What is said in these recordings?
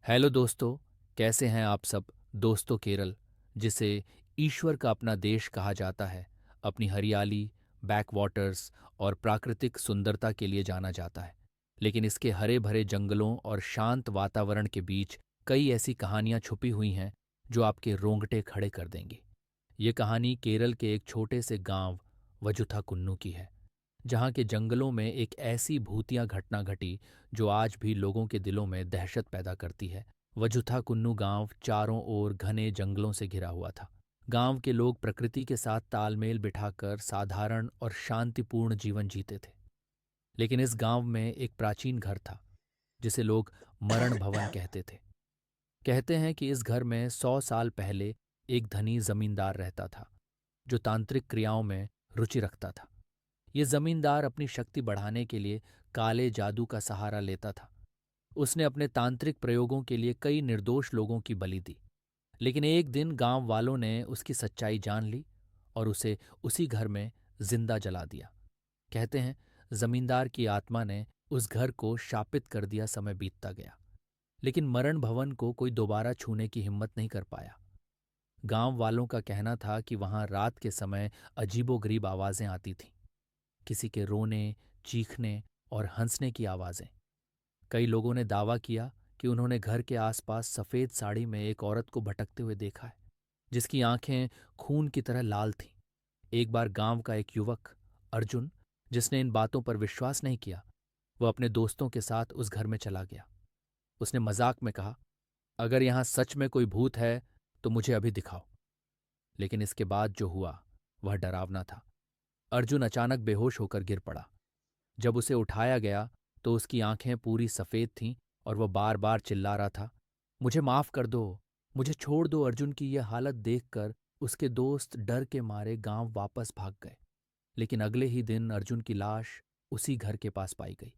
Hello दोस्तों, कैसे हैं आप सब। दोस्तों, केरल, जिसे ईश्वर का अपना देश कहा जाता है, अपनी हरियाली, बैकवाटर्स और प्राकृतिक सुंदरता के लिए जाना जाता है। लेकिन इसके हरे भरे जंगलों और शांत वातावरण के बीच कई ऐसी कहानियां छुपी हुई हैं जो आपके रोंगटे खड़े कर देंगी। ये कहानी केरल के एक छोटे से गांव वजुथा कुन्नू की है, जहाँ के जंगलों में एक ऐसी भूतिया घटना घटी जो आज भी लोगों के दिलों में दहशत पैदा करती है। वजुथा कुन्नू गांव चारों ओर घने जंगलों से घिरा हुआ था। गांव के लोग प्रकृति के साथ तालमेल बिठाकर साधारण और शांतिपूर्ण जीवन जीते थे। लेकिन इस गांव में एक प्राचीन घर था, जिसे लोग मरण भवन कहते थे। कहते हैं कि इस घर में 100 साल पहले एक धनी जमींदार रहता था, जो तांत्रिक क्रियाओं में रुचि रखता था। ये जमींदार अपनी शक्ति बढ़ाने के लिए काले जादू का सहारा लेता था। उसने अपने तांत्रिक प्रयोगों के लिए कई निर्दोष लोगों की बलि दी। लेकिन एक दिन गांव वालों ने उसकी सच्चाई जान ली और उसे उसी घर में जिंदा जला दिया। कहते हैं जमींदार की आत्मा ने उस घर को शापित कर दिया। समय बीतता गया, लेकिन मरण भवन को कोई दोबारा छूने की हिम्मत नहीं कर पाया। गांव वालों का कहना था कि वहां रात के समय अजीबोगरीब आवाजें आती थीं, किसी के रोने, चीखने और हंसने की आवाजें। कई लोगों ने दावा किया कि उन्होंने घर के आसपास सफेद साड़ी में एक औरत को भटकते हुए देखा है, जिसकी आंखें खून की तरह लाल थीं। एक बार गांव का एक युवक, अर्जुन, जिसने इन बातों पर विश्वास नहीं किया, वह अपने दोस्तों के साथ उस घर में चला गया। उसने मजाक में कहा, अगर यहां सच में कोई भूत है तो मुझे अभी दिखाओ। लेकिन इसके बाद जो हुआ वह डरावना था। अर्जुन अचानक बेहोश होकर गिर पड़ा। जब उसे उठाया गया तो उसकी आंखें पूरी सफेद थीं और वह बार बार चिल्ला रहा था, मुझे माफ कर दो, मुझे छोड़ दो। अर्जुन की यह हालत देखकर उसके दोस्त डर के मारे गांव वापस भाग गए। लेकिन अगले ही दिन अर्जुन की लाश उसी घर के पास पाई गई।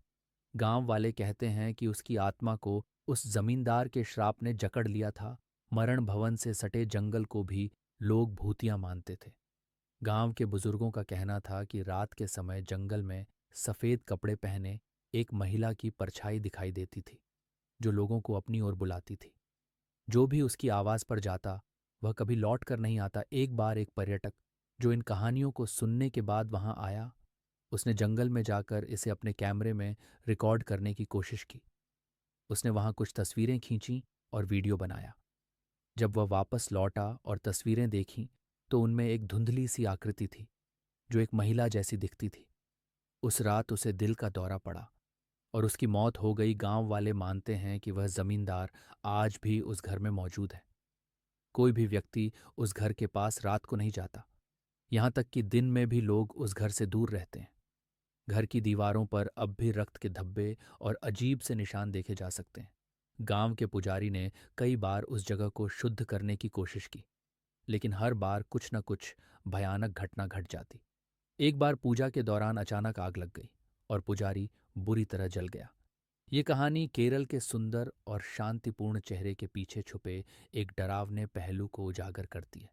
गांव वाले कहते हैं कि उसकी आत्मा को उस जमींदार के श्राप ने जकड़ लिया था। मरण भवन से सटे जंगल को भी लोग भूतिया मानते थे। गांव के बुजुर्गों का कहना था कि रात के समय जंगल में सफेद कपड़े पहने एक महिला की परछाई दिखाई देती थी, जो लोगों को अपनी ओर बुलाती थी। जो भी उसकी आवाज पर जाता, वह कभी लौट कर नहीं आता। एक बार एक पर्यटक, जो इन कहानियों को सुनने के बाद वहां आया, उसने जंगल में जाकर इसे अपने कैमरे में रिकॉर्ड करने की कोशिश की। उसने वहां कुछ तस्वीरें खींची और वीडियो बनाया। जब वह वापस लौटा और तस्वीरें देखीं, तो उनमें एक धुंधली सी आकृति थी, जो एक महिला जैसी दिखती थी। उस रात उसे दिल का दौरा पड़ा और उसकी मौत हो गई। गांव वाले मानते हैं कि वह जमींदार आज भी उस घर में मौजूद है। कोई भी व्यक्ति उस घर के पास रात को नहीं जाता, यहां तक कि दिन में भी लोग उस घर से दूर रहते हैं। घर की दीवारों पर अब भी रक्त के धब्बे और अजीब से निशान देखे जा सकते हैं। गांव के पुजारी ने कई बार उस जगह को शुद्ध करने की कोशिश की, लेकिन हर बार कुछ न कुछ भयानक घटना घट जाती। एक बार पूजा के दौरान अचानक आग लग गई और पुजारी बुरी तरह जल गया। ये कहानी केरल के सुंदर और शांतिपूर्ण चेहरे के पीछे छुपे एक डरावने पहलू को उजागर करती है।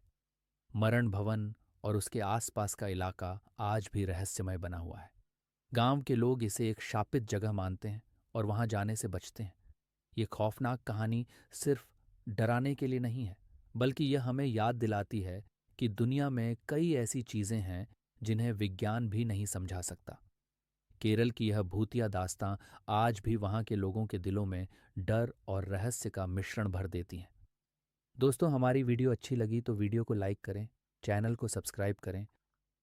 मरण भवन और उसके आसपास का इलाका आज भी रहस्यमय बना हुआ है। गांव के लोग इसे एक शापित जगह मानते हैं और वहां जाने से बचते हैं। ये खौफनाक कहानी सिर्फ डराने के लिए नहीं है, बल्कि यह हमें याद दिलाती है कि दुनिया में कई ऐसी चीजें हैं जिन्हें विज्ञान भी नहीं समझा सकता। केरल की यह भूतिया दास्तां आज भी वहां के लोगों के दिलों में डर और रहस्य का मिश्रण भर देती हैं। दोस्तों, हमारी वीडियो अच्छी लगी तो वीडियो को लाइक करें, चैनल को सब्सक्राइब करें